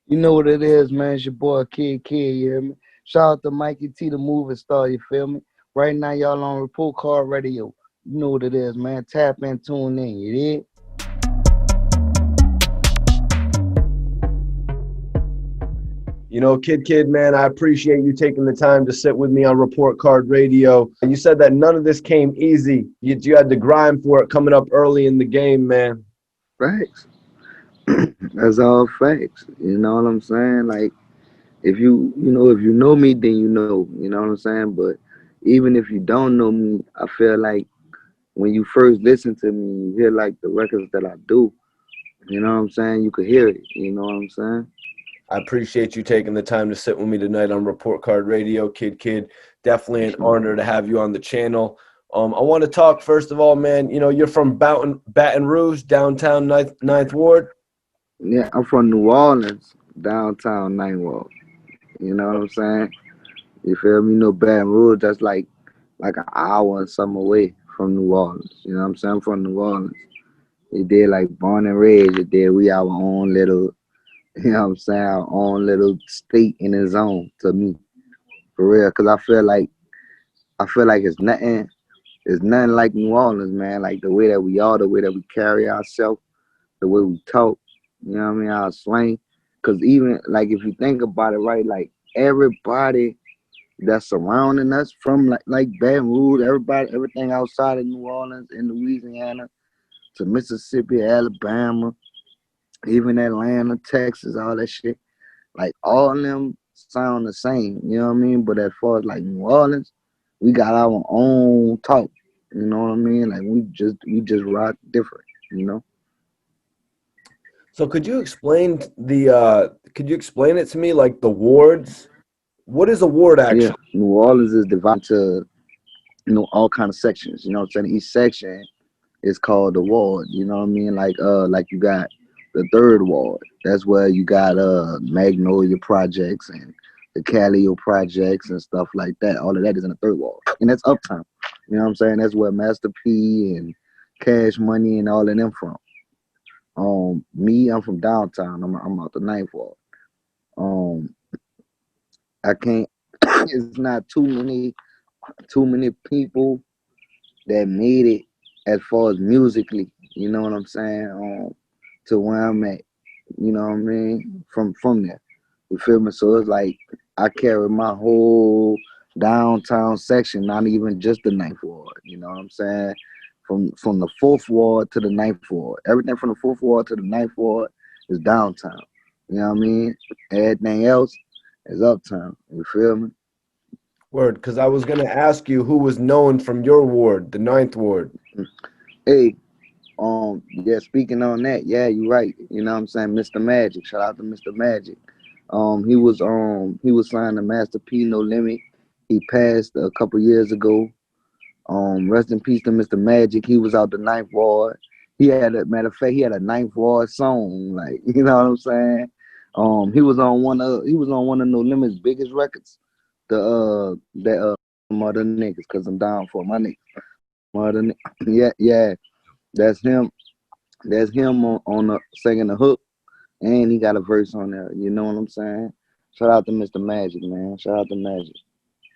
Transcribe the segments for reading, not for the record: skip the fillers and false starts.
You know what it is, man. It's your boy Kid, you hear me? Shout out to Mikey T, the movie star, you feel me? Right now, y'all on Report Card Radio. You know what it is, man. Tap in, tune in, you dig? Kid, man, I appreciate you taking the time to sit with me on Report Card Radio. And you said that none of this came easy. You had to grind for it coming up early in the game, man. Facts. That's all facts. You know what I'm saying? Like, if you know me, then you know what I'm saying? But even if you don't know me, I feel like when you first listen to me, you hear like the records that I do, you know what I'm saying? You could hear it, you know what I'm saying? I appreciate you taking the time to sit with me tonight on Report Card Radio, Kid. Definitely an honor to have you on the channel. I want to talk first of all, man. You're from Baton Rouge, downtown Ninth Ward. Yeah, I'm from New Orleans, downtown Ninth Ward. You know what I'm saying? You feel me? You know Baton Rouge, that's like an hour and something away from New Orleans. You know what I'm saying? I'm from New Orleans. It did like born and raised. It did. We our own little, you know what I'm saying? Our own little state in its own to me, for real. Cause I feel like it's nothing like New Orleans, man. Like the way that we are, the way that we carry ourselves, the way we talk. You know what I mean? Our slang. Cause even like if you think about it, right? Like everybody that's surrounding us from like Baton Rouge, everybody, everything outside of New Orleans in Louisiana to Mississippi, Alabama, even Atlanta, Texas, all that shit. Like all of them sound the same. You know what I mean? But as far as like New Orleans, we got our own talk. You know what I mean? Like we just rock different. You know? So could you explain it to me, like the wards? What is a ward Yeah. actually? New Orleans is divided into all kind of sections. You know what I'm saying? Each section is called the ward. You know what I mean? Like you got the third ward. That's where you got Magnolia projects and the Calio projects and stuff like that. All of that is in the third ward. And that's uptown. You know what I'm saying? That's where Master P and Cash Money and all of them from. Me, I'm from downtown. I'm out the ninth ward. Um, I can't. It's not too many people that made it as far as musically. You know what I'm saying? To where I'm at. You know what I mean? From there. You feel me? So it's like I carry my whole downtown section, not even just the ninth ward. You know what I'm saying? From the fourth ward to the ninth ward. Everything from the fourth ward to the ninth ward is downtown. You know what I mean? Everything else is uptown. You feel me? Word, because I was gonna ask you who was known from your ward, the Ninth Ward. Hey, yeah, speaking on that, yeah, you're right. You know what I'm saying? Mr. Magic. Shout out to Mr. Magic. He was signed to Master P No Limit. He passed a couple years ago. Rest in peace to Mr. Magic. He was out the ninth ward. He had a matter of fact, he had a ninth ward song. Like, you know what I'm saying? He was on one of No Limit's biggest records. The mother niggas, cause I'm down for my niggas. Yeah, yeah. That's him. That's him on the singing the hook, and he got a verse on there. You know what I'm saying? Shout out to Mr. Magic, man. Shout out to Magic.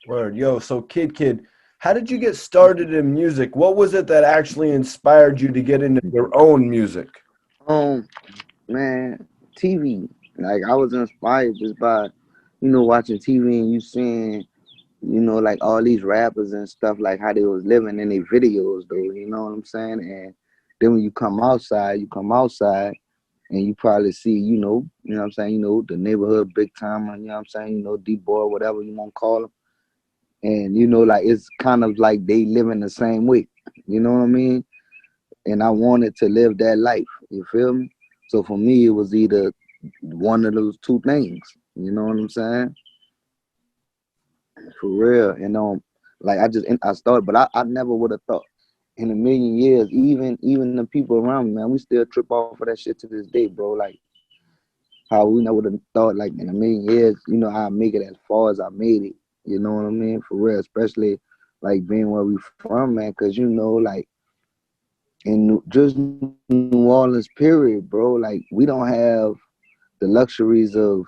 Word, yo. So kid, how did you get started in music? What was it that actually inspired you to get into your own music? Um, man, TV. Like I was inspired just by, watching TV and you seeing, like all these rappers and stuff, like how they was living in their videos, though. You know what I'm saying? And then when you come outside, and you probably see, what I'm saying, the neighborhood big timer, you know what I'm saying, D boy, whatever you want to call them. And like it's kind of like they living the same way. You know what I mean? And I wanted to live that life. You feel me? So for me, it was either one of those two things. You know what I'm saying? For real. And like I started, but I never would have thought in a million years, even the people around me, man, we still trip off of that shit to this day, bro. Like how we never would have thought, like in a million years, I make it as far as I made it. You know what I mean? For real, especially like being where we from, man. Cause like in just New Orleans, period, bro. Like we don't have the luxuries of,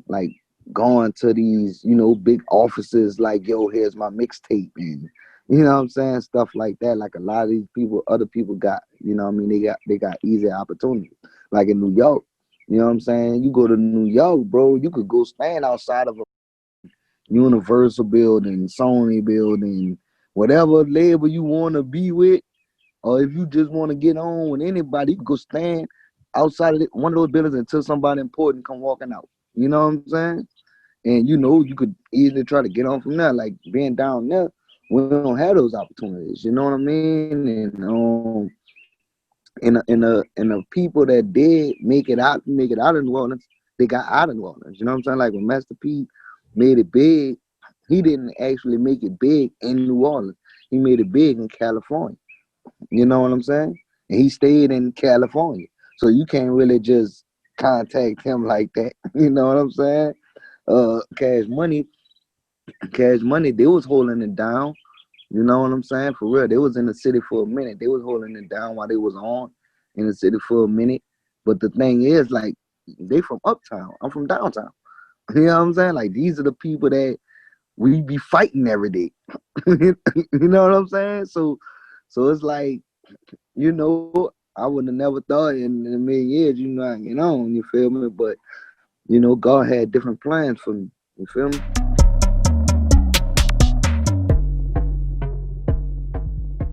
like going to these, big offices like, yo, here's my mixtape, and what I'm saying, stuff like that. Like a lot of these people, other people got, what I mean, they got easy opportunities. Like in New York, you know what I'm saying? You go to New York, bro, you could go stand outside of a Universal building, Sony building, whatever label you want to be with, or if you just want to get on with anybody, you can go stand outside of one of those buildings until somebody important come walking out. You know what I'm saying? And you could easily try to get on from there. Like being down there, we don't have those opportunities. You know what I mean? And the people that did make it out of New Orleans, they got out of New Orleans. You know what I'm saying? Like when Master P made it big, he didn't actually make it big in New Orleans. He made it big in California. You know what I'm saying? And he stayed in California. So you can't really just contact him like that. You know what I'm saying? Cash money, they was holding it down. You know what I'm saying? For real. They was in the city for a minute. They was holding it down while they was on in the city for a minute. But the thing is, like, they from uptown. I'm from downtown. You know what I'm saying? Like these are the people that we be fighting every day. You know what I'm saying? So it's like, I would have never thought in a million years, I get on, you feel me? But God had different plans for me. You feel me?